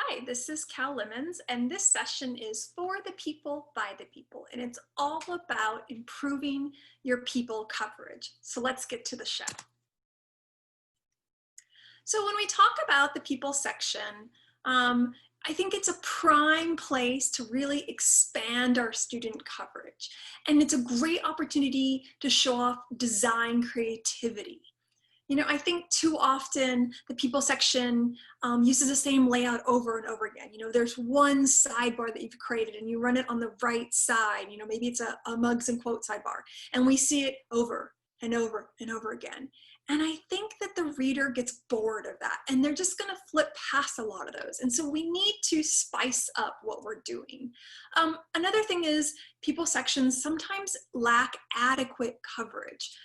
Hi, this is Kel Lemons, and this session is for the people, by the people, and it's all about improving your people coverage. So let's get to the show. So when we talk about the people section, I think it's a prime place to really expand our student coverage. And it's a great opportunity to show off design creativity. I think too often the people section uses the same layout over and over again. There's one sidebar that you've created and you run it on the right side. Maybe it's a mugs and quote sidebar, and we see it over and over and over again. And I think that the reader gets bored of that and they're just going to flip past a lot of those. And so we need to spice up what we're doing. Another thing is people sections sometimes lack adequate coverage.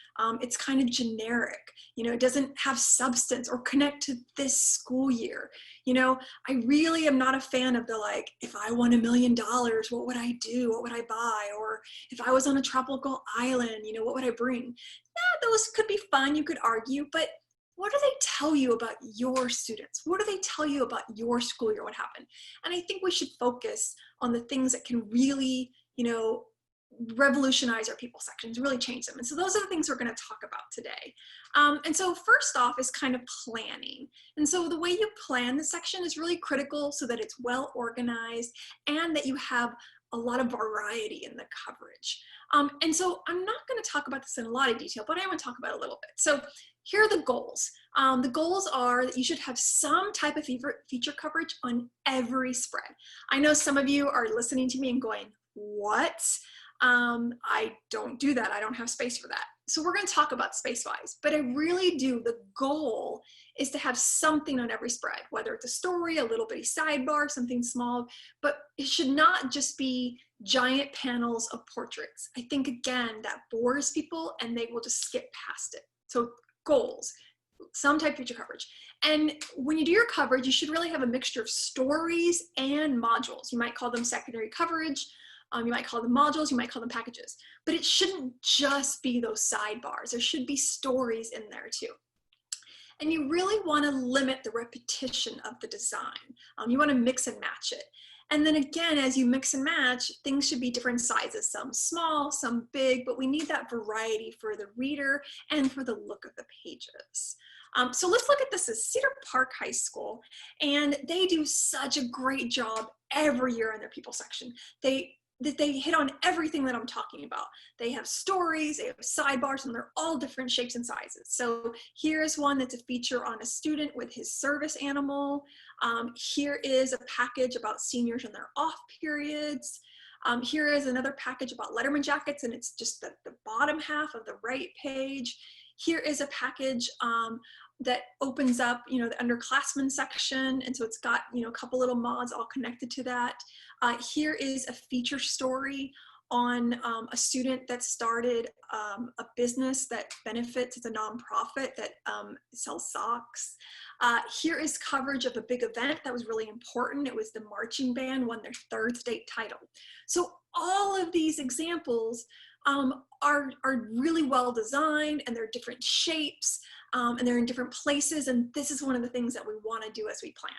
It's kind of generic. It doesn't have substance or connect to this school year. I really am not a fan of the if I won $1,000,000, what would I do? What would I buy? Or if I was on a tropical island, what would I bring? Yeah, those could be fun, you could argue, but what do they tell you about your students? What do they tell you about your school year, what happened? And I think we should focus on the things that can really, revolutionize our people sections, really change them. And so those are the things we're going to talk about today. And so first off is kind of planning. And so the way you plan the section is really critical so that it's well organized and that you have a lot of variety in the coverage. And so I'm not going to talk about this in a lot of detail, but I want to talk about it a little bit. So here are the goals. The goals are that you should have some type of feature coverage on every spread. I know some of you are listening to me and going, what? I don't do that. I don't have space for that. So we're going to talk about space-wise, but I really do. The goal is to have something on every spread, whether it's a story, a little bitty sidebar, something small, but it should not just be giant panels of portraits. I think, again, that bores people and they will just skip past it. So goals, some type of feature coverage. And when you do your coverage, you should really have a mixture of stories and modules. You might call them secondary coverage. You might call them modules, you might call them packages, but it shouldn't just be those sidebars. There should be stories in there too. And you really want to limit the repetition of the design. You want to mix and match it. And then again, as you mix and match, things should be different sizes, some small, some big, but we need that variety for the reader and for the look of the pages. So let's look at this as Cedar Park High School, and they do such a great job every year in their people section. They hit on everything that I'm talking about. They have stories, they have sidebars, and they're all different shapes and sizes. So here's one that's a feature on a student with his service animal. Here is a package about seniors and their off periods. Here is another package about Letterman jackets, and it's just the bottom half of the right page. Here is a package that opens up, the underclassmen section. And so it's got, a couple little mods all connected to that. Here is a feature story on a student that started a business that benefits. It's a nonprofit that sells socks. Here is coverage of a big event that was really important. It was the marching band won their 3rd state title. So all of these examples are really well designed, and they're different shapes, and they're in different places. And this is one of the things that we want to do as we plan.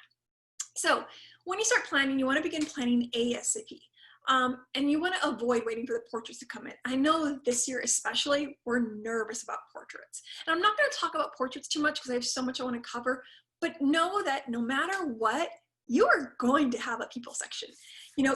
So when you start planning, you want to begin planning ASAP. And you want to avoid waiting for the portraits to come in. I know this year especially, we're nervous about portraits. And I'm not going to talk about portraits too much because I have so much I want to cover, but know that no matter what, you are going to have a people section.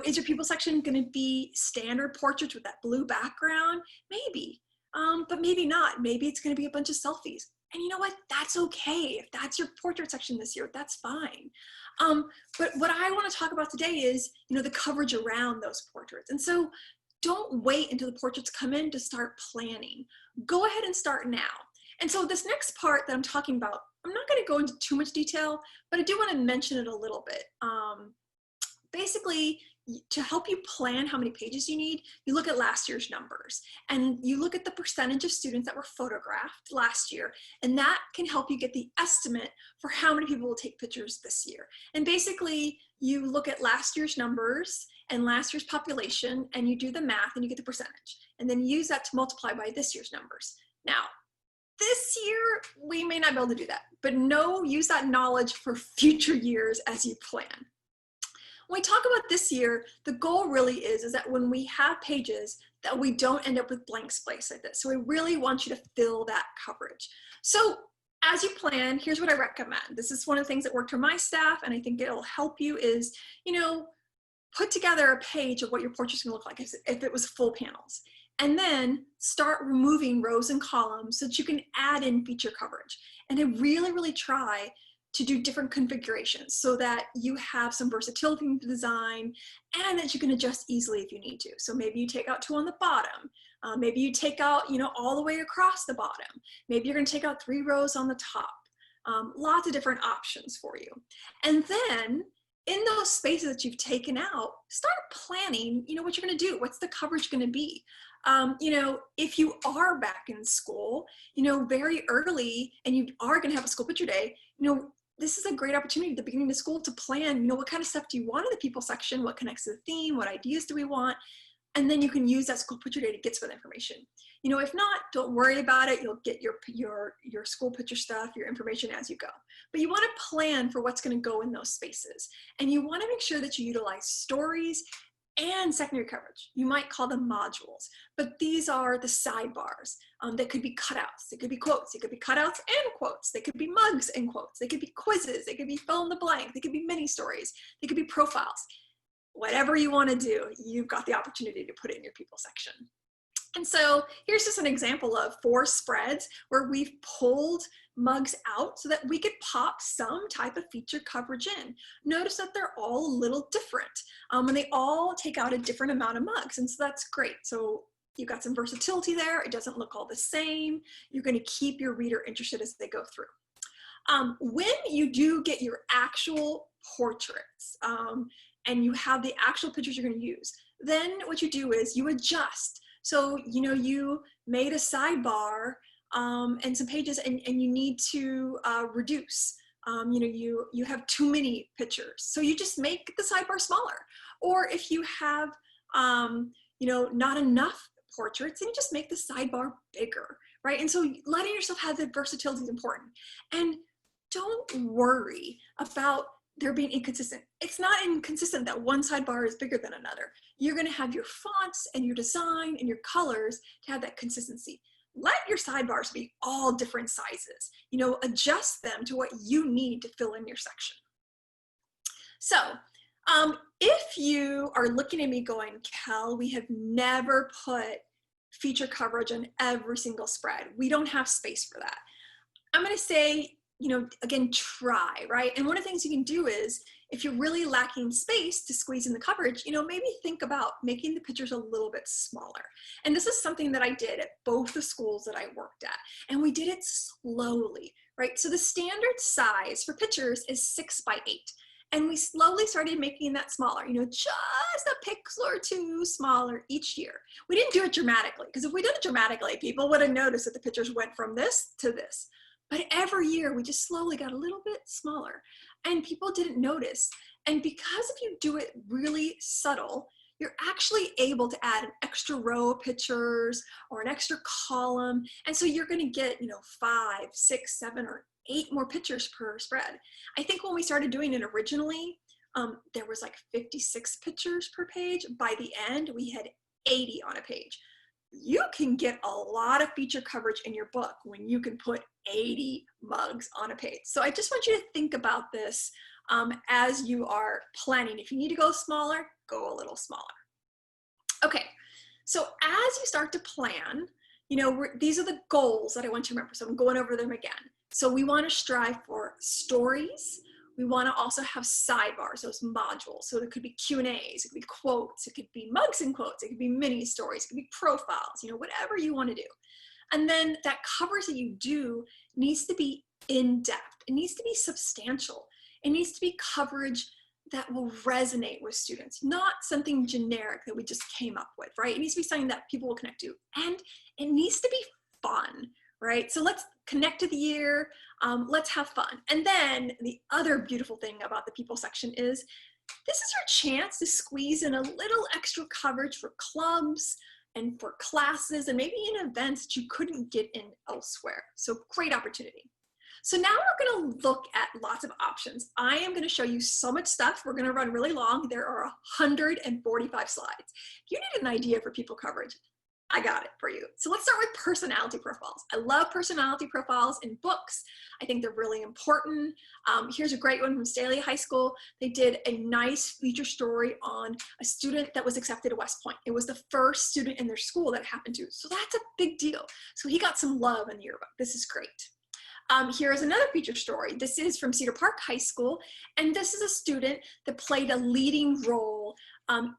Is your people section going to be standard portraits with that blue background? Maybe, but maybe not. Maybe it's going to be a bunch of selfies. And you know what? That's okay. If that's your portrait section this year, that's fine. But what I want to talk about today is, the coverage around those portraits. And so don't wait until the portraits come in to start planning. Go ahead and start now. And so this next part that I'm talking about, I'm not going to go into too much detail, but I do want to mention it a little bit. Basically, to help you plan how many pages you need, you look at last year's numbers and you look at the percentage of students that were photographed last year, and that can help you get the estimate for how many people will take pictures this year. And basically, you look at last year's numbers and last year's population, and you do the math and you get the percentage, and then use that to multiply by this year's numbers. Now, this year, we may not be able to do that, but use that knowledge for future years as you plan. When we talk about this year, the goal really is that when we have pages that we don't end up with blank space like this. So we really want you to fill that coverage. So as you plan, here's what I recommend. This is one of the things that worked for my staff, and I think it'll help you is, put together a page of what your portrait's gonna look like if it was full panels. And then start removing rows and columns so that you can add in feature coverage. And I really, really try to do different configurations so that you have some versatility in the design and that you can adjust easily if you need to. So maybe you take out 2 on the bottom. Maybe you take out, all the way across the bottom. Maybe you're gonna take out 3 rows on the top. Lots of different options for you. And then in those spaces that you've taken out, start planning, what you're gonna do. What's the coverage gonna be? If you are back in school, very early and you are gonna have a school picture day, this is a great opportunity at the beginning of school to plan, what kind of stuff do you want in the people section? What connects to the theme? What ideas do we want? And then you can use that school picture day to get some of the information. If not, don't worry about it. You'll get your school picture stuff, your information as you go. But you want to plan for what's going to go in those spaces. And you want to make sure that you utilize stories and secondary coverage. You might call them modules, but these are the sidebars. That could be cutouts, they could be quotes, they could be cutouts and quotes, they could be mugs and quotes, they could be quizzes, they could be fill in the blank, they could be mini stories, they could be profiles. Whatever you want to do, you've got the opportunity to put it in your people section. And so here's just an example of 4 spreads where we've pulled mugs out so that we could pop some type of feature coverage in. Notice that they're all a little different and they all take out a different amount of mugs, and so that's great. So you've got some versatility there. It doesn't look all the same. You're going to keep your reader interested as they go through. When you do get your actual portraits and you have the actual pictures you're going to use, then what you do is you adjust. So, you made a sidebar and some pages and you need to reduce. You have too many pictures. So you just make the sidebar smaller. Or if you have, not enough portraits, then you just make the sidebar bigger, right? And so letting yourself have the versatility is important. And don't worry about there being inconsistent. It's not inconsistent that one sidebar is bigger than another. You're gonna have your fonts and your design and your colors to have that consistency. Let your sidebars be all different sizes. Adjust them to what you need to fill in your section. So if you are looking at me going, Kel, we have never put feature coverage on every single spread. We don't have space for that. I'm gonna say, again, try, right? And one of the things you can do is, if you're really lacking space to squeeze in the coverage, maybe think about making the pictures a little bit smaller. And this is something that I did at both the schools that I worked at. And we did it slowly, right? So the standard size for pictures is 6 by 8. And we slowly started making that smaller, just a pixel or 2 smaller each year. We didn't do it dramatically, because if we did it dramatically, people would have noticed that the pictures went from this to this. But every year we just slowly got a little bit smaller and people didn't notice. And because if you do it really subtle, you're actually able to add an extra row of pictures or an extra column. And so you're gonna get, 5, 6, 7, or 8 more pictures per spread. I think when we started doing it originally, there was like 56 pictures per page. By the end, we had 80 on a page. You can get a lot of feature coverage in your book when you can put 80 mugs on a page. So I just want you to think about this as you are planning. If you need to go smaller, go a little smaller. Okay, so as you start to plan, these are the goals that I want you to remember. So I'm going over them again. So we want to strive for stories. We want to also have sidebars, those modules. So there could be Q&As, it could be quotes, it could be mugs and quotes, it could be mini stories, it could be profiles, whatever you want to do. And then that coverage that you do needs to be in depth. It needs to be substantial. It needs to be coverage that will resonate with students, not something generic that we just came up with, right? It needs to be something that people will connect to. And it needs to be fun, right? So let's connect to the year, let's have fun. And then the other beautiful thing about the people section is this is your chance to squeeze in a little extra coverage for clubs and for classes and maybe in events that you couldn't get in elsewhere. So great opportunity. So now we're going to look at lots of options. I am going to show you so much stuff. We're going to run really long. There are 145 slides. If you need an idea for people coverage, I got it for you. So let's start with personality profiles. I love personality profiles in books. I think they're really important. Here's a great one from Staley High School. They did a nice feature story on a student that was accepted at West Point. It was the first student in their school that happened to. So that's a big deal. So he got some love in the yearbook. This is great. Here's another feature story. This is from Cedar Park High School, and this is a student that played a leading role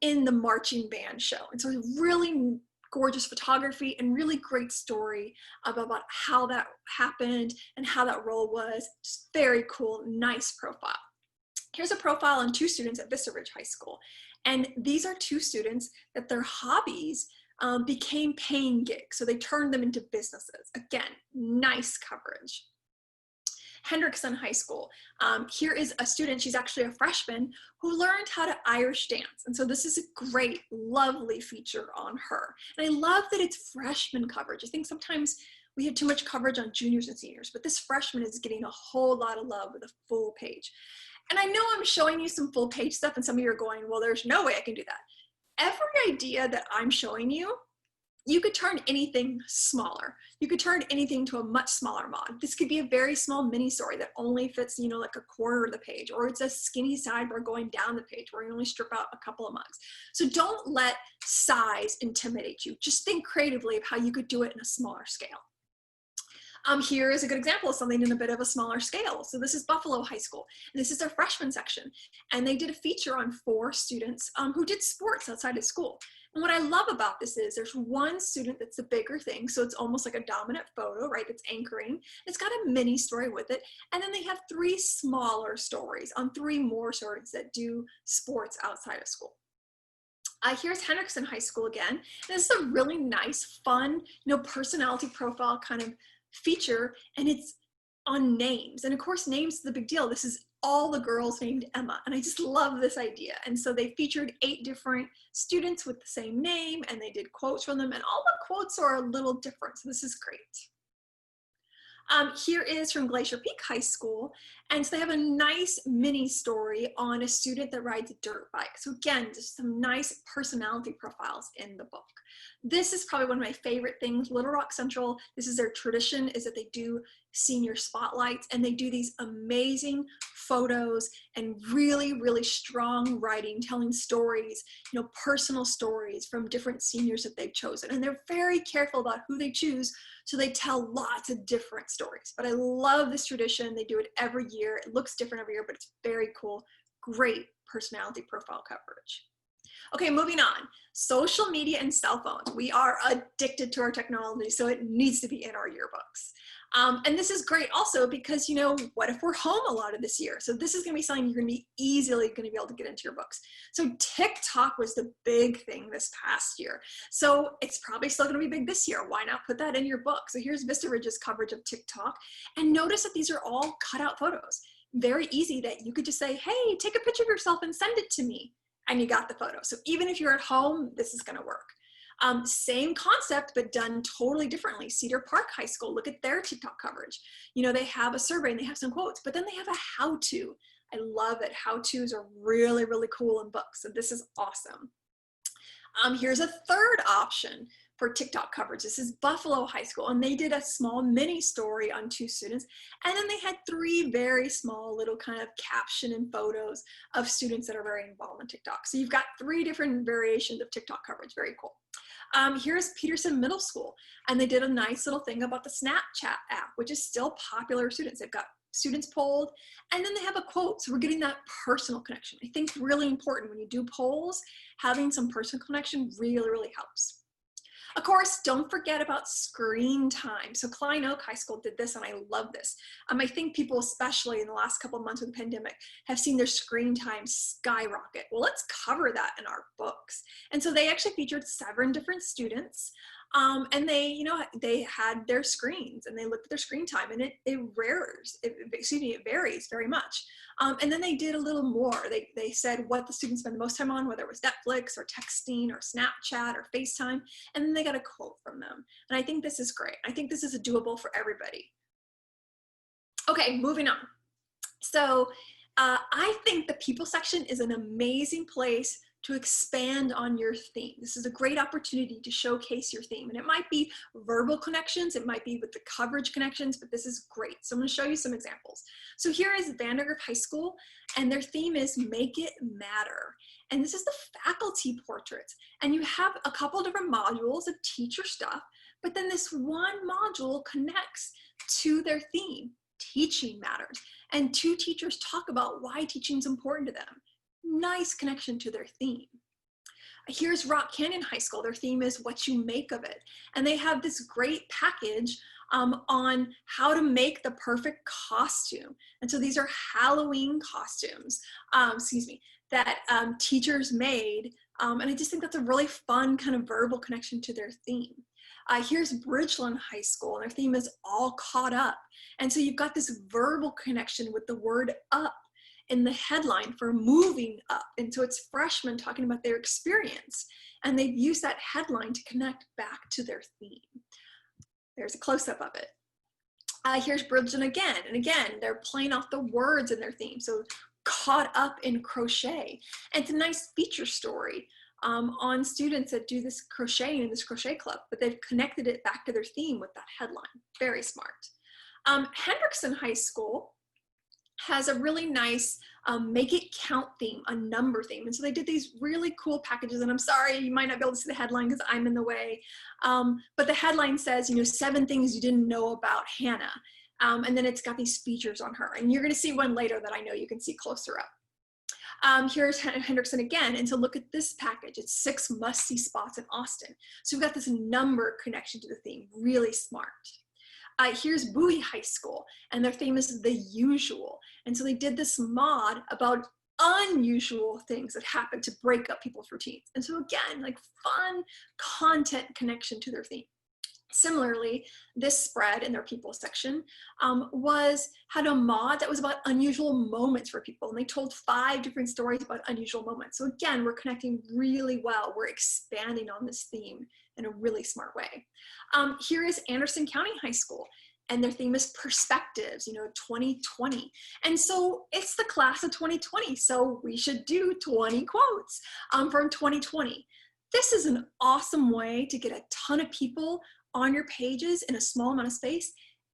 in the marching band show. And so really gorgeous photography and really great story about how that happened and how that role was. Just very cool, nice profile. Here's a profile on two students at Vista Ridge High School. And these are two students that their hobbies became paying gigs. So they turned them into businesses. Again, nice coverage. Hendrickson High School. Here is a student, she's actually a freshman, who learned how to Irish dance. And so this is a great, lovely feature on her. And I love that it's freshman coverage. I think sometimes we have too much coverage on juniors and seniors, but this freshman is getting a whole lot of love with a full page. And I know I'm showing you some full page stuff and some of you are going, well, there's no way I can do that. Every idea that I'm showing you, you could turn anything smaller. You could turn anything to a much smaller mod. This could be a very small mini story that only fits, you know, like a quarter of the page, or it's a skinny sidebar going down the page where you only strip out a couple of mugs. So don't let size intimidate you. Just think creatively of how you could do it in a smaller scale. Here is a good example of something in a bit of a smaller scale. So this is Buffalo High School, and this is their freshman section. And they did a feature on 4 students who did sports outside of school. And what I love about this is there's one student that's the bigger thing. So it's almost like a dominant photo, right? It's anchoring. It's got a mini story with it. And then they have 3 smaller stories on 3 more stories that do sports outside of school. Here's Hendrickson High School again. And this is a really nice, fun, you know, personality profile kind of feature, and it's on names. And of course, names is the big deal. This is all the girls named Emma, and I just love this idea. And so they featured 8 different students with the same name, and they did quotes from them, and all the quotes are a little different, so this is great. Here is from Glacier Peak High School, and so they have a nice mini story on a student that rides a dirt bike. So again, just some nice personality profiles in the book. This is probably one of my favorite things. Little Rock Central, this is their tradition, is that they do senior spotlights, and they do these amazing photos and really, really strong writing, telling stories, you know, personal stories from different seniors that they've chosen. And they're very careful about who they choose, so they tell lots of different stories. But I love this tradition. They do it every year. It looks different every year, but it's very cool. Great personality profile coverage. Okay, moving on. Social media and cell phones. We are addicted to our technology, so it needs to be in our yearbooks. And this is great also because, you know, what if we're home a lot of this year? So this is going to be something you're going to be easily going to be able to get into your books. So TikTok was the big thing this past year. So it's probably still going to be big this year. Why not put that in your book? So here's Vista Ridge's coverage of TikTok. And notice that these are all cut out photos. Very easy that you could just say, hey, take a picture of yourself and send it to me. And you got the photo. So even if you're at home, this is going to work. Same concept, but done totally differently. Cedar Park High School, look at their TikTok coverage. You know, they have a survey and they have some quotes, but then they have a how-to. I love it. How-tos are really, really cool in books. So this is awesome. Here's a third option for TikTok coverage. This is Buffalo High School, and they did a small mini story on 2 students, and then they had 3 very small little kind of caption and photos of students that are very involved in TikTok. So you've got 3 different variations of TikTok coverage. Very cool. Here's Peterson Middle School, and they did a nice little thing about the Snapchat app, which is still popular with students. They've got students polled, and then they have a quote. So we're getting that personal connection. I think really important when you do polls, having some personal connection really, really helps. Of course, don't forget about screen time. So Klein Oak High School did this, and I love this. I think people, especially in the last couple of months with the pandemic, have seen their screen time skyrocket. Well, let's cover that in our books. And so they actually featured 7 different students, and they, you know, they had their screens, and they looked at their screen time, and it varies very much. And then they did a little more. They said what the students spend the most time on, whether it was Netflix or texting or Snapchat or FaceTime, and then they got a quote from them. And I think this is great. I think this is doable for everybody. Okay, moving on. So I think the people section is an amazing place to expand on your theme. This is a great opportunity to showcase your theme. And it might be verbal connections, it might be with the coverage connections, but this is great. So I'm gonna show you some examples. So here is Vandergrift High School, and their theme is Make It Matter. And this is the faculty portraits. And you have a couple different modules of teacher stuff, but then this one module connects to their theme, Teaching Matters. And two teachers talk about why teaching is important to them. Nice connection to their theme. Here's Rock Canyon High School. Their theme is What You Make of It. And they have this great package on how to make the perfect costume. And so these are Halloween costumes, that teachers made. And I just think that's a really fun kind of verbal connection to their theme. Here's Bridgeland High School, and their theme is All Caught Up. And so you've got this verbal connection with the word up in the headline for moving up. And so it's freshmen talking about their experience. And they've used that headline to connect back to their theme. There's a close-up of it. Here's Bridgeland again. And again, they're playing off the words in their theme. So caught up in crochet. And it's a nice feature story on students that do this crocheting in this crochet club, but they've connected it back to their theme with that headline. Very smart. Hendrickson High School has a really nice Make It Count theme, a number theme. And so they did these really cool packages, and I'm sorry, you might not be able to see the headline because I'm in the way. But the headline says, 7 things you didn't know about Hannah. And then it's got these features on her. And you're gonna see one later that I know you can see closer up. Here's Hendrickson again, and so look at this package. It's 6 must-see spots in Austin. So we've got this number connection to the theme, really smart. Here's Bowie High School, and their theme is The Usual. And so they did this mod about unusual things that happen to break up people's routines. And so again, like fun content connection to their theme. Similarly, this spread in their people section had a mod that was about unusual moments for people. And they told 5 different stories about unusual moments. So again, we're connecting really well. We're expanding on this theme in a really smart way. Here is Anderson County High School, and their theme is Perspectives, 2020. And so it's the class of 2020. So we should do 20 quotes from 2020. This is an awesome way to get a ton of people on your pages in a small amount of space,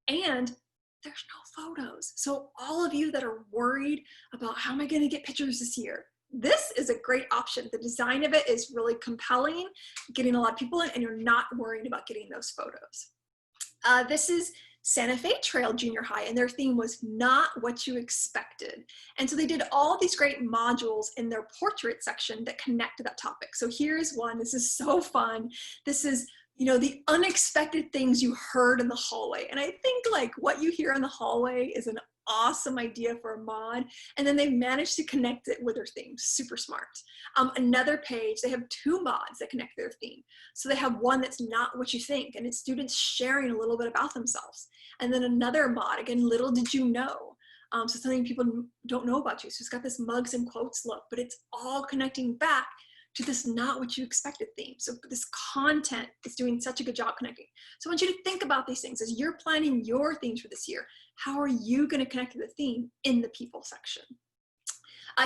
and there's no photos. So all of you that are worried about how am I going to get pictures this year, this is a great option. The design of it is really compelling, getting a lot of people in, and you're not worried about getting those photos. This is Santa Fe Trail Junior High, and their theme was Not What You Expected. And so they did all these great modules in their portrait section that connect to that topic. So here's one. This is so fun. This is the unexpected things you heard in the hallway. And I think like what you hear in the hallway is an awesome idea for a mod. And then they managed to connect it with their theme. Super smart. Another page, they have 2 mods that connect their theme. So they have one that's Not What You Think, and it's students sharing a little bit about themselves. And then another mod, again, Little Did You Know. So something people don't know about you. So it's got this mugs and quotes look, but it's all connecting back to this Not What You Expected theme. So this content is doing such a good job connecting. So I want you to think about these things as you're planning your themes for this year. How are you going to connect to the theme in the people section?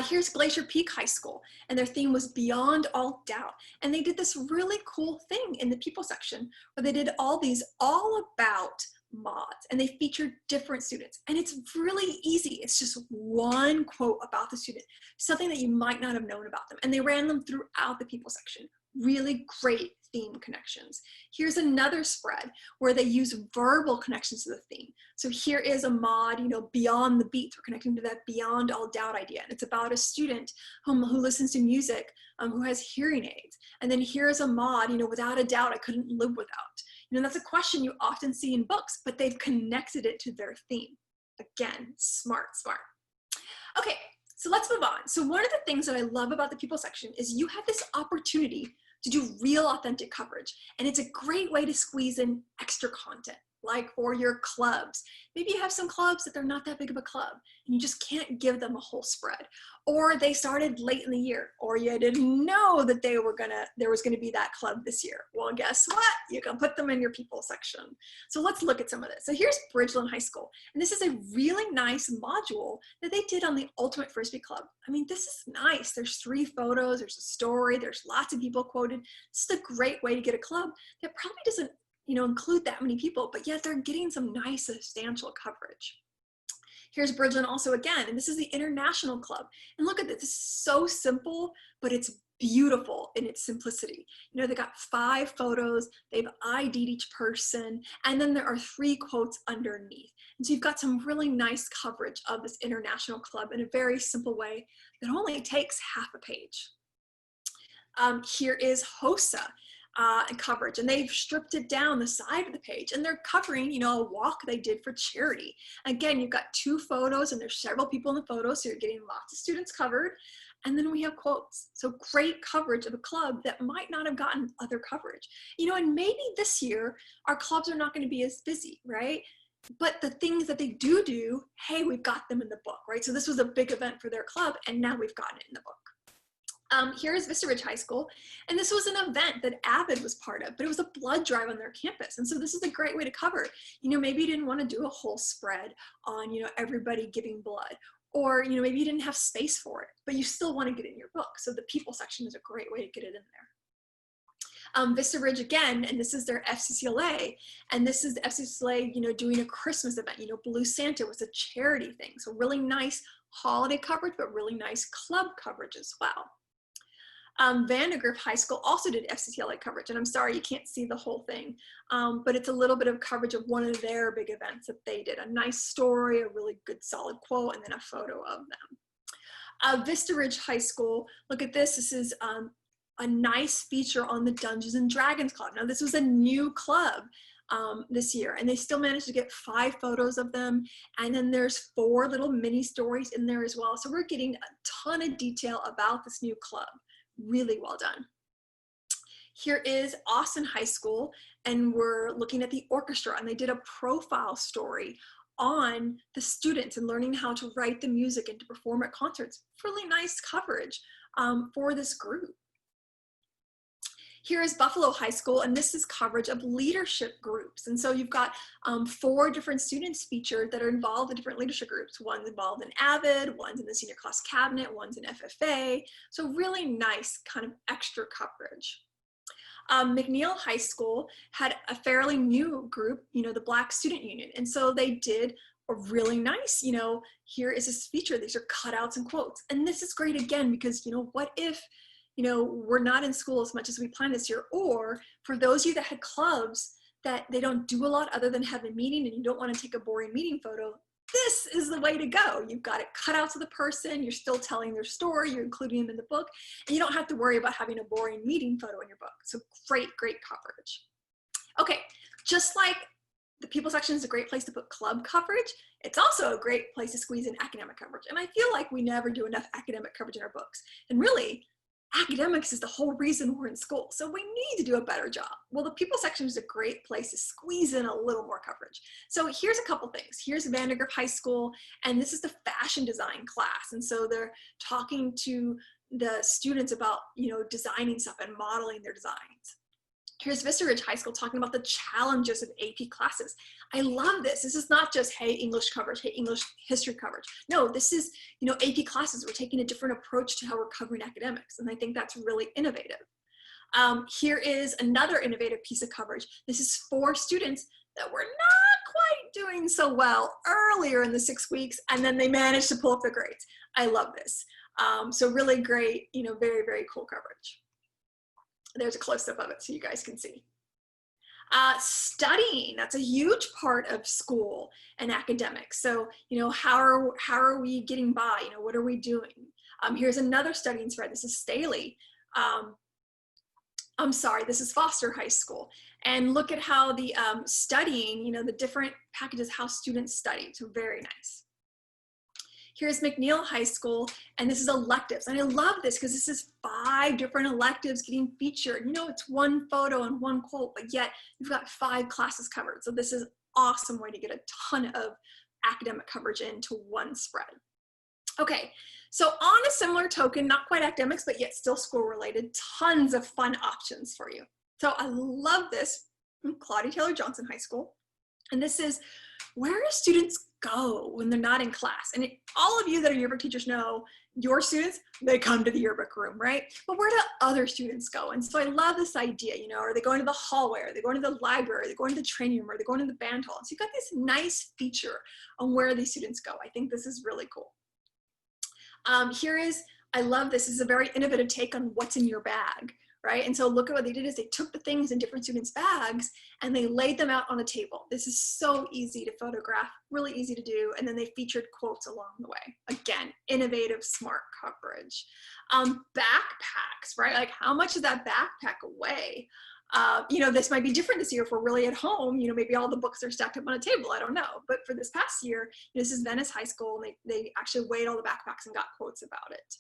Here's Glacier Peak High School, and their theme was Beyond All Doubt. And they did this really cool thing in the people section where they did all these all about mods, and they featured different students. And it's really easy. It's just one quote about the student, something that you might not have known about them. And they ran them throughout the people section. Really great theme connections. Here's another spread where they use verbal connections to the theme. So here is a mod, Beyond the Beats. We're connecting to that Beyond All Doubt idea. And it's about a student who listens to music, who has hearing aids. And then here's a mod, Without a Doubt, I Couldn't Live Without. That's a question you often see in books, but they've connected it to their theme. Again, smart. Okay, so let's move on. So one of the things that I love about the people section is you have this opportunity to do real authentic coverage. And it's a great way to squeeze in extra content. like for your clubs. Maybe you have some clubs that they're not that big of a club and you just can't give them a whole spread. Or they started late in the year, or you didn't know that there was gonna be that club this year. Well, guess what? You can put them in your people section. So let's look at some of this. So here's Bridgeland High School. And this is a really nice module that they did on the Ultimate Frisbee Club. I mean, this is nice. There's 3 photos, there's a story, there's lots of people quoted. This is a great way to get a club that probably doesn't, include that many people, but yet they're getting some nice substantial coverage. Here's Bridgeland also again, and this is the International Club. And look at this, this is so simple, but it's beautiful in its simplicity. They got 5 photos, they've ID'd each person, and then there are 3 quotes underneath. And so you've got some really nice coverage of this International Club in a very simple way that only takes half a page. Here is HOSA. And coverage, and they've stripped it down the side of the page, and they're covering a walk they did for charity. Again, you've got 2 photos and there's several people in the photos, so you're getting lots of students covered. And then we have quotes, so great coverage of a club that might not have gotten other coverage. And maybe this year our clubs are not going to be as busy, right? But the things that they do, hey, we've got them in the book, right? So this was a big event for their club, and now we've gotten it in the book. Here is Vista Ridge High School, and this was an event that Avid was part of, but it was a blood drive on their campus, and so this is a great way to cover. Maybe you didn't want to do a whole spread on, everybody giving blood, or, maybe you didn't have space for it, but you still want to get it in your book, so the people section is a great way to get it in there. Vista Ridge again, and this is their FCCLA, and this is the FCCLA, doing a Christmas event. Blue Santa was a charity thing, so really nice holiday coverage, but really nice club coverage as well. Vandergrift High School also did FCCLA coverage, and I'm sorry you can't see the whole thing, but it's a little bit of coverage of one of their big events that they did. A nice story, a really good solid quote, and then a photo of them. Vista Ridge High School, look at this. This is a nice feature on the Dungeons and Dragons Club. Now this was a new club this year, and they still managed to get 5 photos of them, and then there's 4 little mini stories in there as well. So we're getting a ton of detail about this new club. Really well done. Here is Austin High School, and we're looking at the orchestra, and they did a profile story on the students and learning how to write the music and to perform at concerts. Really nice coverage for this group. Here is Buffalo High School, and this is coverage of leadership groups. And so you've got 4 different students featured that are involved in different leadership groups. One's involved in AVID, one's in the senior class cabinet, one's in FFA. So really nice kind of extra coverage. McNeil High School had a fairly new group, the Black Student Union. And so they did a really nice, here is this feature. These are cutouts and quotes. And this is great again, because, what if, we're not in school as much as we planned this year, or for those of you that had clubs that they don't do a lot other than have a meeting and you don't want to take a boring meeting photo, this is the way to go. You've got it cut out to the person, you're still telling their story, you're including them in the book, and you don't have to worry about having a boring meeting photo in your book. So great coverage. Okay, just like the people section is a great place to put club coverage, it's also a great place to squeeze in academic coverage. And I feel like we never do enough academic coverage in our books. And really, academics is the whole reason we're in school. So we need to do a better job. Well, the people section is a great place to squeeze in a little more coverage. So here's a couple things. Here's Vandergrift High School, and this is the fashion design class. And so they're talking to the students about, designing stuff and modeling their designs. Here's Vista Ridge High School talking about the challenges of AP classes. I love this. This is not just, hey, English coverage, hey, English history coverage. No, this is, AP classes. We're taking a different approach to how we're covering academics. And I think that's really innovative. Here is another innovative piece of coverage. This is for students that were not quite doing so well earlier in the 6 weeks, and then they managed to pull up their grades. I love this. So really great, very, very cool coverage. There's a close-up of it so you guys can see. Studying, that's a huge part of school and academics. So, how are we getting by? What are we doing? Here's another studying spread. This is Staley. I'm sorry, this is Foster High School. And look at how the studying, the different packages, how students study. So very nice. Here's McNeil High School, and this is electives. And I love this because this is 5 different electives getting featured. It's one photo and one quote, but yet you've got 5 classes covered. So this is awesome way to get a ton of academic coverage into one spread. Okay, so on a similar token, not quite academics, but yet still school related, tons of fun options for you. So I love this from Claudia Taylor Johnson High School. And this is, where do students go when they're not in class? And all of you that are yearbook teachers know your students, they come to the yearbook room, right? But where do other students go? And so I love this idea, you know, are they going to the hallway? Are they going to the library? Are they going to the training room? Are they going to the band hall? And so you've got this nice feature on where these students go. I think this is really cool. I love this. This is a very innovative take on what's in your bag, right? And so look at what they did is they took the things in different students' bags and they laid them out on the table. This is so easy to photograph, really easy to do. And then they featured quotes along the way. Again, innovative, smart coverage. Backpacks, right? Like how much does that backpack weigh? You know, this might be different this year if we're really at home, you know, maybe all the books are stacked up on a table, I don't know. But for this past year, this is Venice High School, and they actually weighed all the backpacks and got quotes about it.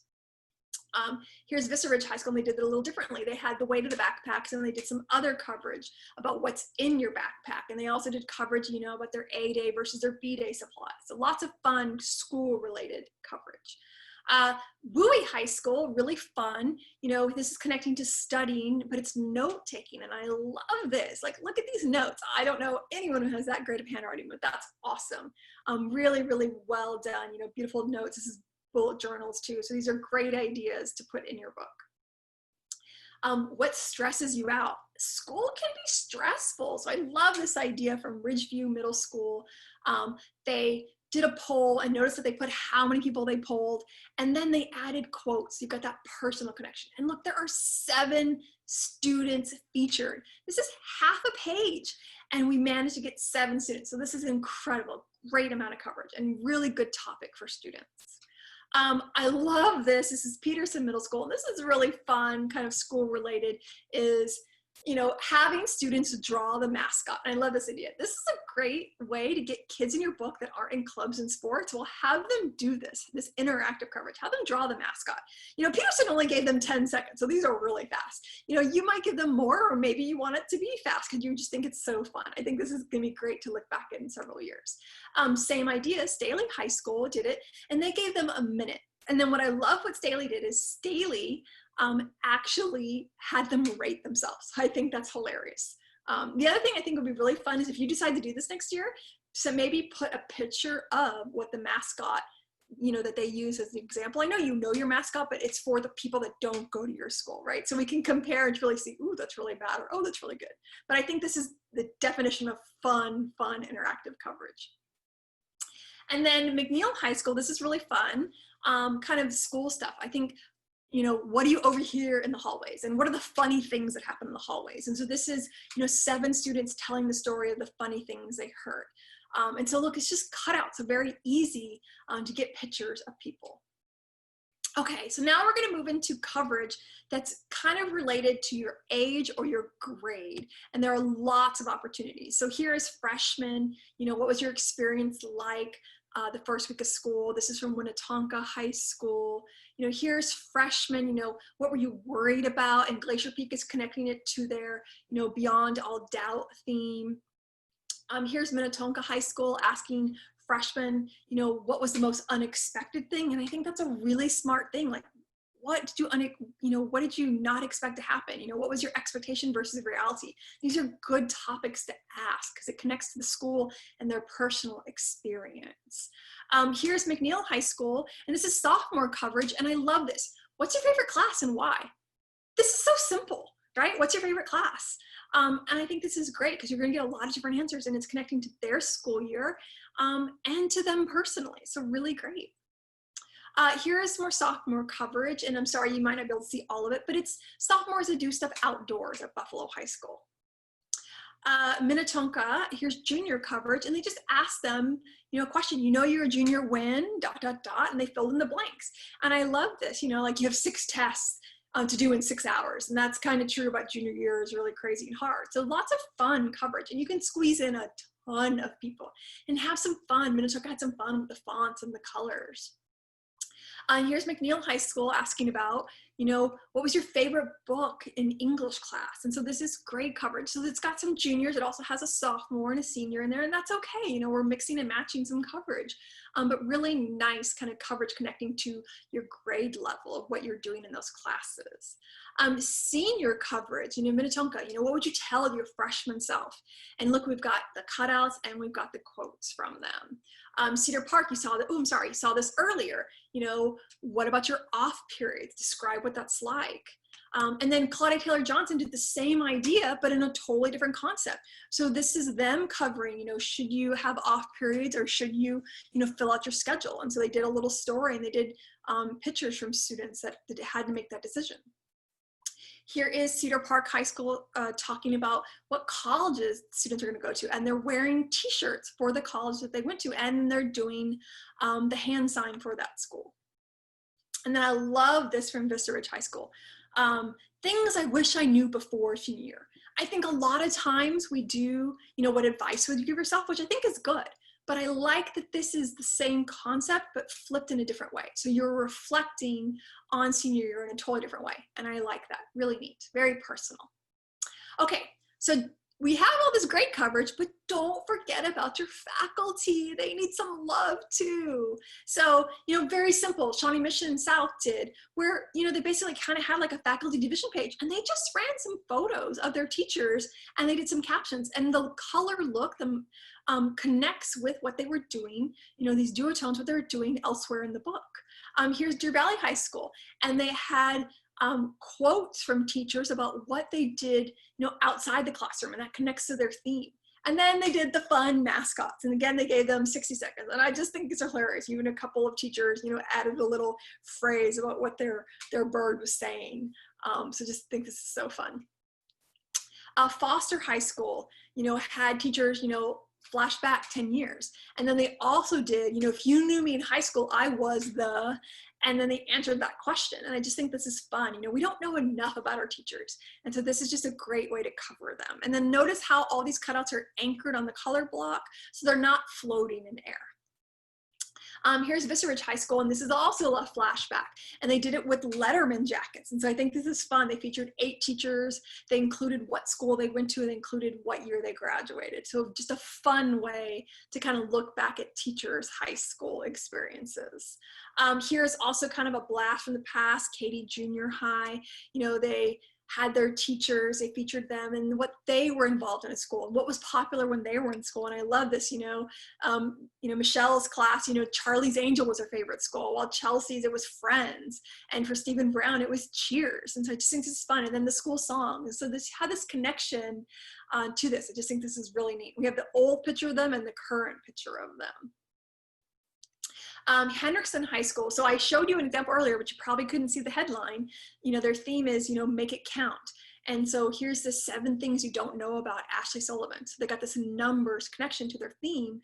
Here's Vista Ridge High School, and they did it a little differently. They had the weight of the backpacks, and they did some other coverage about what's in your backpack. And they also did coverage, you know, about their A day versus their B day supplies. So lots of fun school-related coverage. Bowie High School, really fun. You know, this is connecting to studying, but it's note-taking, and I love this. Like, look at these notes. I don't know anyone who has that great of handwriting, but that's awesome. Really, really well done. You know, beautiful notes. This is bullet journals too. So these are great ideas to put in your book. What stresses you out? School can be stressful. So I love this idea from Ridgeview Middle School. They did a poll and noticed that they put how many people they polled, and then they added quotes. You've got that personal connection. And look, there are 7 students featured. This is half a page, and we managed to get 7 students. So this is incredible, great amount of coverage, and really good topic for students. I love this. This is Peterson Middle School. And this is really fun, kind of school related, is, you know, having students draw the mascot. And I love this idea. This is a great way to get kids in your book that aren't in clubs and sports. Well, have them do this interactive coverage. Have them draw the mascot. You know, Peterson only gave them 10 seconds, so these are really fast. You know, you might give them more, or maybe you want it to be fast because you just think it's so fun. I think this is going to be great to look back in several years. Same idea, Staley High School did it, and they gave them a minute. And then what I love what Staley did is Staley actually had them rate themselves. I think that's hilarious. The other thing I think would be really fun is if you decide to do this next year, so maybe put a picture of what the mascot, you know, that they use as an example. I know you know your mascot, but it's for the people that don't go to your school, right? So we can compare and really see, ooh, that's really bad, or oh, that's really good. But I think this is the definition of fun interactive coverage. And then McNeil High School, this is really fun, kind of school stuff. I think, you know, what do you overhear in the hallways, and what are the funny things that happen in the hallways? And so this is, you know, 7 students telling the story of the funny things they heard. And so look, it's just cutouts, so very easy to get pictures of people. Okay, so now we're gonna move into coverage that's kind of related to your age or your grade, and there are lots of opportunities. So here's freshmen, you know, what was your experience like the first week of school? This is from Winnetonka High School. You know, here's freshmen, you know, what were you worried about? And Glacier Peak is connecting it to their, you know, Beyond All Doubt theme. Here's Minnetonka High School asking freshmen, you know, what was the most unexpected thing? And I think that's a really smart thing. Like, what did you not expect to happen? You know, what was your expectation versus reality? These are good topics to ask because it connects to the school and their personal experience. Here's McNeil High School, and this is sophomore coverage, and I love this. What's your favorite class and why? This is so simple, right? What's your favorite class? And I think this is great because you're going to get a lot of different answers, and it's connecting to their school year and to them personally. So really great. Here is more sophomore coverage, and I'm sorry you might not be able to see all of it, but it's sophomores that do stuff outdoors at Buffalo High School. Minnetonka, here's junior coverage, and they just ask them, you know, a question, you know, you're a junior when, ... and they filled in the blanks. And I love this, you know, like you have 6 tests to do in 6 hours. And that's kind of true about junior year, is really crazy and hard. So lots of fun coverage, and you can squeeze in a ton of people and have some fun. Minnetonka had some fun with the fonts and the colors. And here's McNeil High School asking about, You know, what was your favorite book in English class? And so this is grade coverage. So it's got some juniors. It also has a sophomore and a senior in there, and that's okay. You know, we're mixing and matching some coverage, but really nice kind of coverage connecting to your grade level of what you're doing in those classes. Senior coverage, you know, Minnetonka, you know, what would you tell your freshman self? And look, we've got the cutouts and we've got the quotes from them. Cedar Park, you saw that, oh, I'm sorry, you saw this earlier. You know, what about your off periods? Describe what that's like. And then Claudia Taylor Johnson did the same idea, but in a totally different concept. So this is them covering, you know, should you have off periods or should you, you know, fill out your schedule? And so they did a little story and they did pictures from students that had to make that decision. Here is Cedar Park High School talking about what colleges students are going to go to, and they're wearing t-shirts for the college that they went to, and they're doing the hand sign for that school. And then I love this from Vista Ridge High School. Things I wish I knew before senior year. I think a lot of times we do, you know, what advice would you give yourself, which I think is good. But I like that this is the same concept, but flipped in a different way. So you're reflecting on senior year in a totally different way. And I like that, really neat, very personal. Okay, so we have all this great coverage, but don't forget about your faculty. They need some love too. So, you know, very simple, Shawnee Mission South did, where, you know, they basically kind of had like a faculty division page, and they just ran some photos of their teachers and they did some captions, and the color look, the connects with what they were doing, you know, these duotones, what they were doing elsewhere in the book. Here's Deer Valley High School, and they had quotes from teachers about what they did, you know, outside the classroom, and that connects to their theme. And then they did the fun mascots, and again, they gave them 60 seconds, and I just think these are hilarious. Even a couple of teachers, you know, added a little phrase about what their bird was saying. So just think this is so fun. Foster High School, you know, had teachers, you know, flashback 10 years. And then they also did, you know, if you knew me in high school, I was the, and then they answered that question. And I just think this is fun. You know, we don't know enough about our teachers. And so this is just a great way to cover them. And then notice how all these cutouts are anchored on the color block, so they're not floating in air. Here's Vista Ridge High School, and this is also a flashback, and they did it with Letterman jackets. And so I think this is fun. They featured 8 teachers. They included what school they went to, and they included what year they graduated. So just a fun way to kind of look back at teachers' high school experiences. Here's also kind of a blast from the past, Katy Junior High. You know, they had their teachers, they featured them and what they were involved in at school and what was popular when they were in school. And I love this, you know, Michelle's class, you know, Charlie's Angel was her favorite school, while Chelsea's, it was Friends. And for Stephen Brown, it was Cheers. And so I just think this is fun. And then the school songs. So this had this connection to this. I just think this is really neat. We have the old picture of them and the current picture of them. Hendrickson High School. So I showed you an example earlier, but you probably couldn't see the headline. You know, their theme is, you know, make it count. And so here's the 7 things you don't know about Ashley Sullivan. So they got this numbers connection to their theme.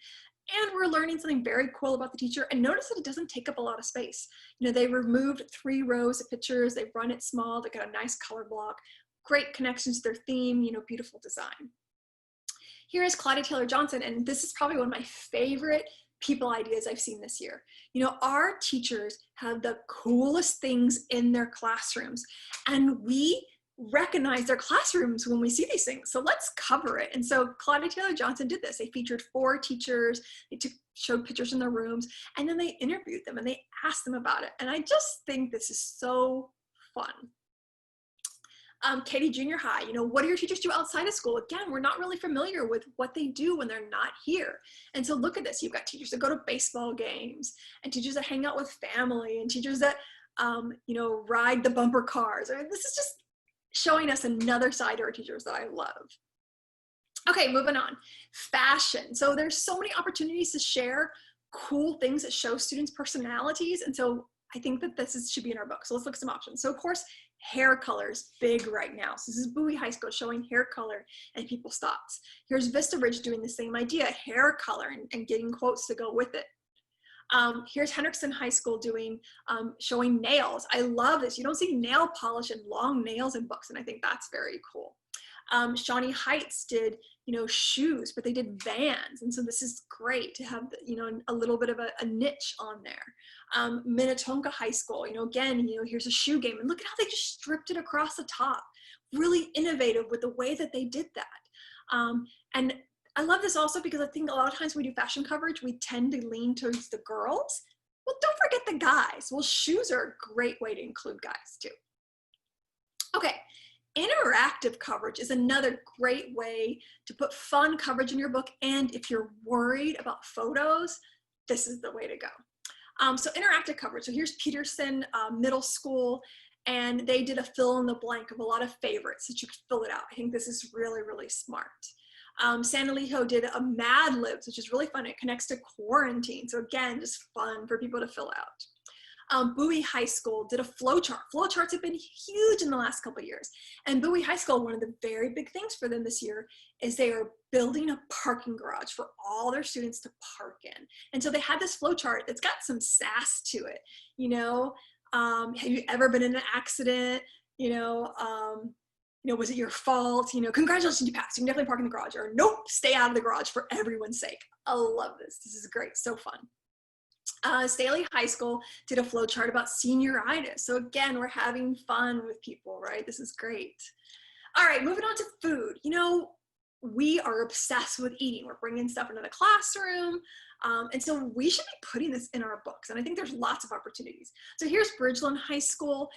And we're learning something very cool about the teacher. And notice that it doesn't take up a lot of space. You know, they removed 3 rows of pictures. They've run it small. They got a nice color block. Great connections to their theme, you know, beautiful design. Here is Claudia Taylor Johnson. And this is probably one of my favorite people ideas I've seen this year. You know, our teachers have the coolest things in their classrooms, and we recognize their classrooms when we see these things. So let's cover it. And so Claudia Taylor Johnson did this. They featured 4 teachers. They showed pictures in their rooms, and then they interviewed them and they asked them about it. And I just think this is so fun. Katy Junior High, you know, what do your teachers do outside of school? Again, we're not really familiar with what they do when they're not here. And so look at this. You've got teachers that go to baseball games, and teachers that hang out with family, and teachers that, you know, ride the bumper cars. I mean, this is just showing us another side to our teachers that I love. Okay, moving on. Fashion. So there's so many opportunities to share cool things that show students' personalities. And so I think that this should be in our book. So let's look at some options. So of course, hair color is big right now. So this is Bowie High School showing hair color and people's thoughts. Here's Vista Ridge doing the same idea, hair color and getting quotes to go with it. Here's Hendrickson High School doing, showing nails. I love this. You don't see nail polish and long nails in books, and I think that's very cool. Shawnee Heights did shoes, but they did Vans. And so this is great to have, a little bit of a niche on there. Minnetonka High School, again, here's a shoe game. And look at how they just stripped it across the top. Really innovative with the way that they did that. And I love this also because I think a lot of times when we do fashion coverage, we tend to lean towards the girls. Well, don't forget the guys. Well, shoes are a great way to include guys too. Okay. Interactive coverage is another great way to put fun coverage in your book. And if you're worried about photos, this is the way to go. So interactive coverage. So here's Peterson Middle School, and they did a fill in the blank of a lot of favorites that you could fill it out. I think this is really, really smart. San Elijo did a Mad Libs, which is really fun. It connects to quarantine. So again, just fun for people to fill out. Bowie High School did a flowchart. Flowcharts have been huge in the last couple of years. And Bowie High School, one of the very big things for them this year is they are building a parking garage for all their students to park in. And so they had this flowchart that's got some sass to it. Have you ever been in an accident? Was it your fault? Congratulations, you passed. You can definitely park in the garage. Or nope, stay out of the garage for everyone's sake. I love this. This is great. So fun. Staley High School did a flow chart about senioritis. So again, we're having fun with people, right? This is great. All right, moving on to food. We are obsessed with eating. We're bringing stuff into the classroom. And so we should be putting this in our books. And I think there's lots of opportunities. So here's Bridgeland High School.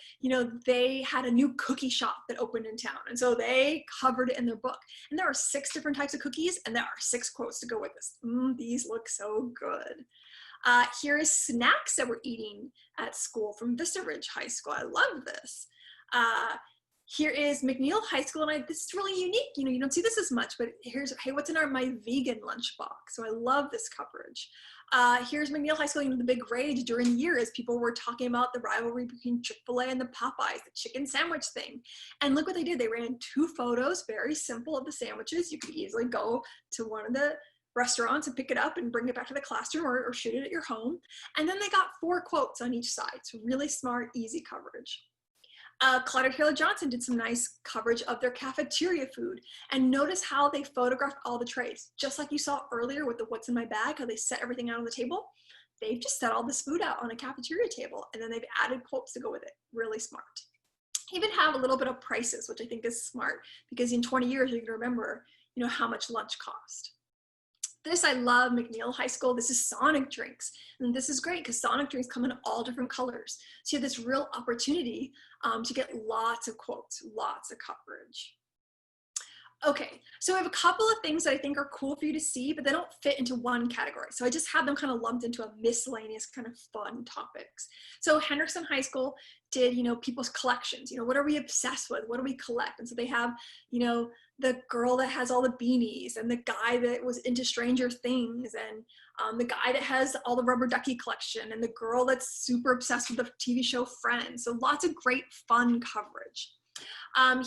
They had a new cookie shop that opened in town. And so they covered it in their book. And there are 6 different types of cookies, and there are 6 quotes to go with this. These look so good. Here is snacks that we're eating at school from Vista Ridge High School. I love this. Here is McNeil High School, and this is really unique. You don't see this as much, but here's, hey, what's in my vegan lunchbox? So I love this coverage. Here's McNeil High School. The big rage during the year is people were talking about the rivalry between Chick-fil-A and the Popeyes, the chicken sandwich thing. And look what they did. They ran 2 photos, very simple, of the sandwiches. You could easily go to one of the restaurants and pick it up and bring it back to the classroom or shoot it at your home. And then they got 4 quotes on each side. So really smart, easy coverage. Claudia Taylor Johnson did some nice coverage of their cafeteria food. And notice how they photographed all the trays. Just like you saw earlier with the what's in my bag, how they set everything out on the table. They've just set all this food out on a cafeteria table, and then they've added quotes to go with it. Really smart. Even have a little bit of prices, which I think is smart, because in 20 years, you're gonna remember, how much lunch cost. This, I love McNeil High School. This is Sonic drinks. And this is great because Sonic drinks come in all different colors. So you have this real opportunity to get lots of quotes, lots of coverage. Okay, so I have a couple of things that I think are cool for you to see, but they don't fit into one category. So I just have them kind of lumped into a miscellaneous kind of fun topics. So Henderson High School did, people's collections. What are we obsessed with? What do we collect? And so they have, the girl that has all the beanies, and the guy that was into Stranger Things, and the guy that has all the rubber ducky collection, and the girl that's super obsessed with the TV show Friends. So lots of great fun coverage.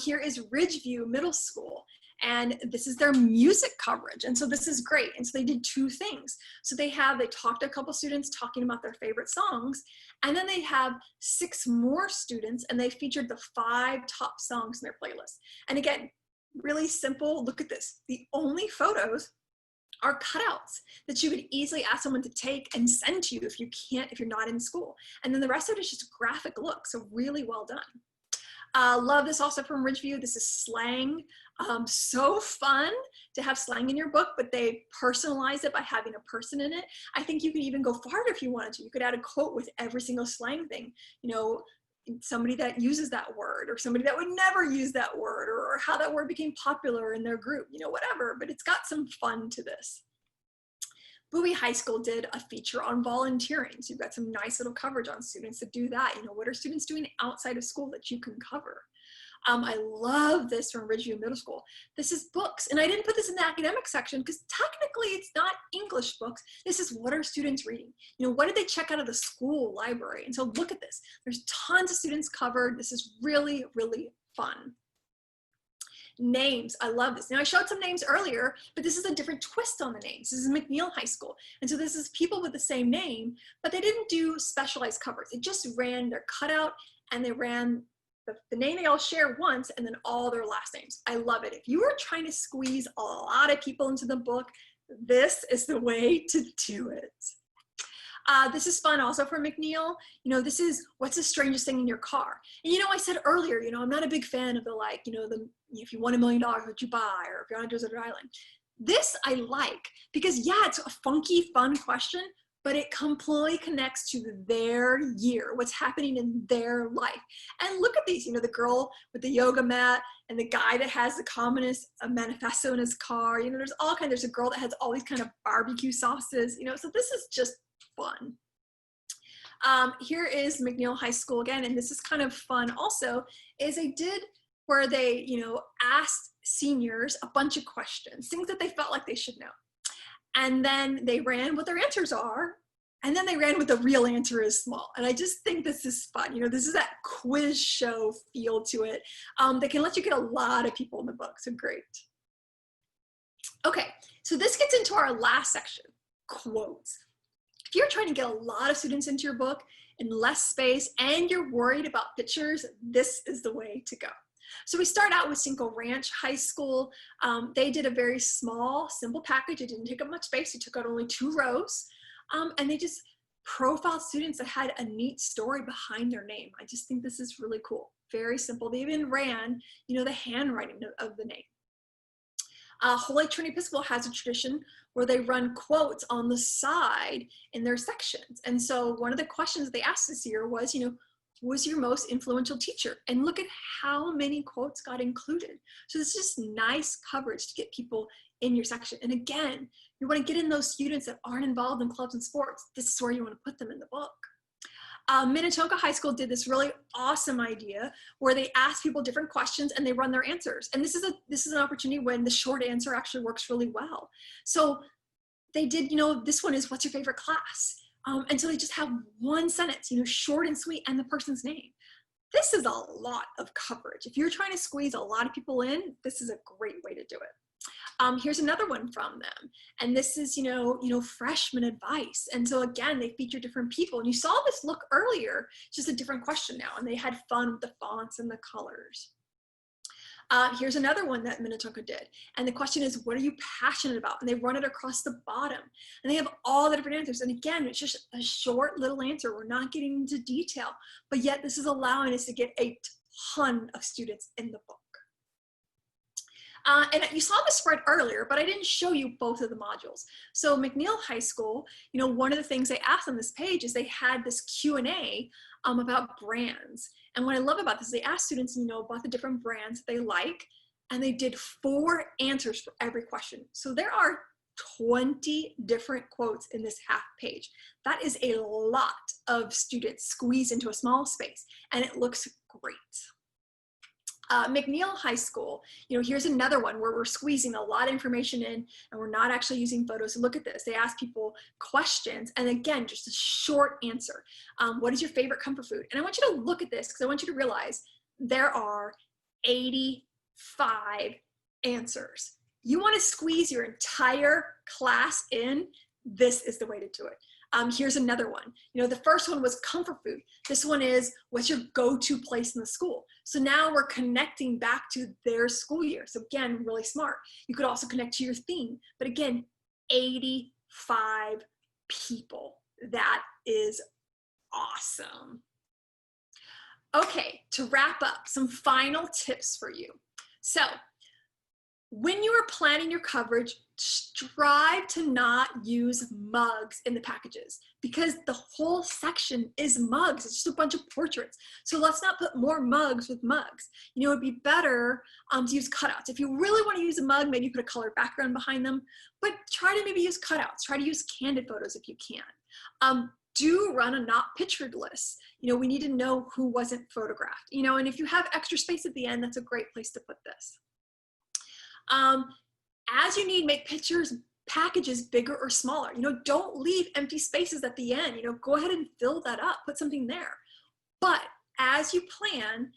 Here is Ridgeview Middle School, and this is their music coverage. And so this is great. And so they did 2 things. So they talked to a couple students talking about their favorite songs, and then they have 6 more students, and they featured the 5 top songs in their playlist. And again, really simple. Look at this. The only photos are cutouts that you could easily ask someone to take and send to you if you're not in school. And then the rest of it is just graphic look. So really well done. Love this also from Ridgeview. This is slang. So fun to have slang in your book, but they personalize it by having a person in it. I think you could even go farther if you wanted to. You could add a quote with every single slang thing. Somebody that uses that word, or somebody that would never use that word, or how that word became popular in their group, whatever, but it's got some fun to this. Bowie High School did a feature on volunteering. So you've got some nice little coverage on students that do that. What are students doing outside of school that you can cover? I love this from Ridgeview Middle School. This is books, and I didn't put this in the academic section because technically it's not English books. This is what are students reading? What did they check out of the school library? And so look at this. There's tons of students covered. This is really, really fun. Names, I love this. Now I showed some names earlier, but this is a different twist on the names. This is McNeil High School. And so this is people with the same name, but they didn't do specialized covers. It just ran their cutout, and they ran the name they all share once and then all their last names. I love it. If you are trying to squeeze a lot of people into the book, this is the way to do it. This is fun also for McNeil. This is what's the strangest thing in your car. And I said earlier, I'm not a big fan of the if you won $1 million, what'd you buy? Or if you're on a desert island. This I like because yeah, it's a funky, fun question, but it completely connects to their year, what's happening in their life. And look at these, the girl with the yoga mat and the guy that has the Communist Manifesto in his car. There's all kinds, there's a girl that has all these kind of barbecue sauces, so this is just fun. Here is McNeil High School again, and this is kind of fun also, is they did where they, asked seniors a bunch of questions, things that they felt like they should know. And then they ran what their answers are, and then they ran what the real answer is small. And I just think this is fun. This is that quiz show feel to it. They can let you get a lot of people in the book, so great. Okay, so this gets into our last section, quotes. If you're trying to get a lot of students into your book in less space and you're worried about pictures, this is the way to go. So we start out with Cinco Ranch High School. They did a very small, simple package. It didn't take up much space. It took out only 2 rows. And they just profiled students that had a neat story behind their name. I just think this is really cool. Very simple. They even ran, the handwriting of the name. Holy Trinity Episcopal has a tradition where they run quotes on the side in their sections. And so one of the questions they asked this year was, was your most influential teacher? And look at how many quotes got included. So this is just nice coverage to get people in your section. And again, you want to get in those students that aren't involved in clubs and sports. This is where you want to put them in the book. Minnetonka High School did this really awesome idea where they ask people different questions and they run their answers. And this is an opportunity when the short answer actually works really well. So they did, this one is, what's your favorite class? And so they just have one sentence, short and sweet, and the person's name. This is a lot of coverage. If you're trying to squeeze a lot of people in, this is a great way to do it. Here's another one from them. And this is, freshman advice. And so again, they feature different people. And you saw this look earlier, just a different question now. And they had fun with the fonts and the colors. Here's another one that Minnetonka did. And the question is, what are you passionate about? And they run it across the bottom. And they have all the different answers. And again, it's just a short little answer. We're not getting into detail. But yet this is allowing us to get a ton of students in the book. And you saw the spread earlier, but I didn't show you both of the modules. So McNeil High School, one of the things they asked on this page is they had this Q&A about brands. And what I love about this is they asked students, about the different brands that they like, and they did 4 answers for every question. So there are 20 different quotes in this half page. That is a lot of students squeezed into a small space, and it looks great. McNeil High School, here's another one where we're squeezing a lot of information in and we're not actually using photos. So look at this. They ask people questions, and again, just a short answer. What is your favorite comfort food? And I want you to look at this because I want you to realize there are 85 answers. You want to squeeze your entire class in, this is the way to do it. Here's another one. The first one was comfort food. This one is, what's your go-to place in the school? So now we're connecting back to their school year. So again, really smart. You could also connect to your theme. But again, 85 people. That is awesome. Okay, to wrap up, some final tips for you. So when you are planning your coverage, strive to not use mugs in the packages because the whole section is mugs. It's just a bunch of portraits. So let's not put more mugs with mugs. It would be better to use cutouts. If you really want to use a mug, maybe you put a colored background behind them, but try to maybe use cutouts. Try to use candid photos if you can. Do run a not pictured list. We need to know who wasn't photographed. And if you have extra space at the end, that's a great place to put this. As you need, make packages bigger or smaller. Don't leave empty spaces at the end. Go ahead and fill that up, put something there. But as you plan,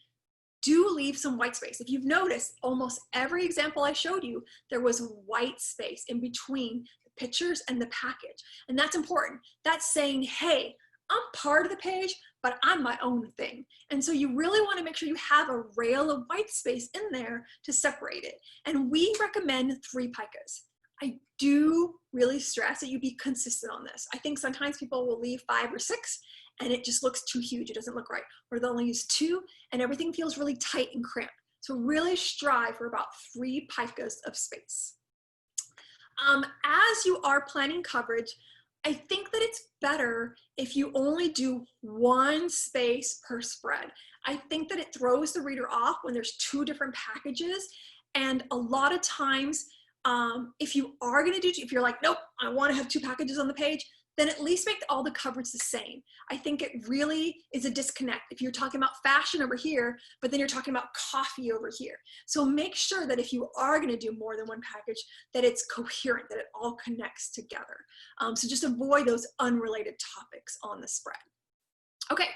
do leave some white space. If you've noticed, almost every example I showed you, there was white space in between the pictures and the package. And that's important. That's saying, hey, I'm part of the page, but I'm my own thing. And so you really want to make sure you have a rail of white space in there to separate it. And we recommend 3 picas. I do really stress that you be consistent on this. I think sometimes people will leave 5 or 6 and it just looks too huge. It doesn't look right. Or they'll only use 2 and everything feels really tight and cramped. So really strive for about 3 picas of space. As you are planning coverage, I think that it's better if you only do 1 space per spread. I think that it throws the reader off when there's 2 different packages. And a lot of times, if you are gonna do, if you're like, nope, I wanna have 2 packages on the page, then at least make all the coverage the same. I think it really is a disconnect if you're talking about fashion over here, but then you're talking about coffee over here. So make sure that if you are gonna do more than 1 package, that it's coherent, that it all connects together. So just avoid those unrelated topics on the spread. Okay,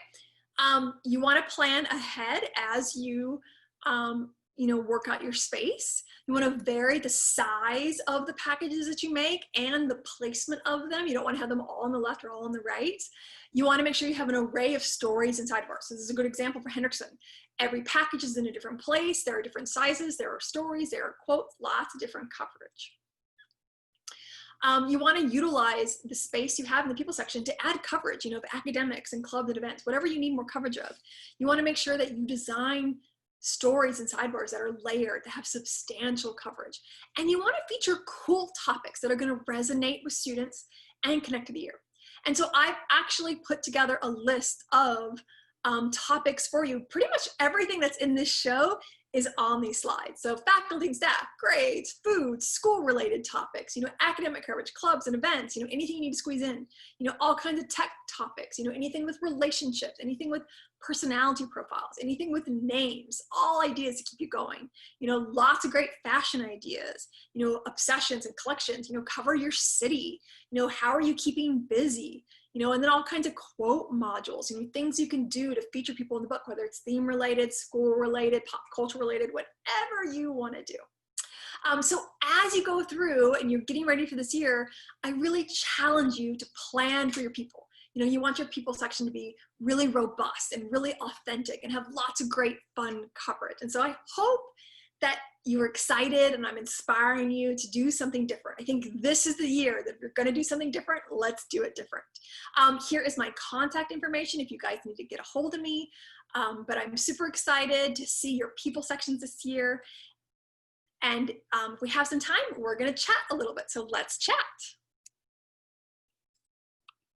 you wanna plan ahead as you work out your space. You want to vary the size of the packages that you make and the placement of them. You don't want to have them all on the left or all on the right. You want to make sure you have an array of stories inside of ours. So this is a good example for Hendrickson. Every package is in a different place. There are different sizes. There are stories. There are quotes, lots of different coverage. You want to utilize the space you have in the people section to add coverage, of academics and clubs and events, whatever you need more coverage of. You want to make sure that you design stories and sidebars that are layered, that have substantial coverage. And you want to feature cool topics that are going to resonate with students and connect to the year. And so I've actually put together a list of topics for you. Pretty much everything that's in this show is on these slides. So faculty and staff, grades, food, school-related topics, academic coverage, clubs and events, anything you need to squeeze in, all kinds of tech topics, anything with relationships, anything with personality profiles, anything with names, all ideas to keep you going. Lots of great fashion ideas, obsessions and collections, cover your city, how are you keeping busy? And then all kinds of quote modules, things you can do to feature people in the book, whether it's theme related, school related, pop culture related, whatever you want to do. So as you go through and you're getting ready for this year, I really challenge you to plan for your people. You want your people section to be really robust and really authentic and have lots of great fun coverage. And so I hope that you're excited and I'm inspiring you to do something different. I think this is the year that if you're gonna do something different, let's do it different. Here is my contact information if you guys need to get a hold of me. But I'm super excited to see your people sections this year. And if we have some time, we're gonna chat a little bit, so let's chat.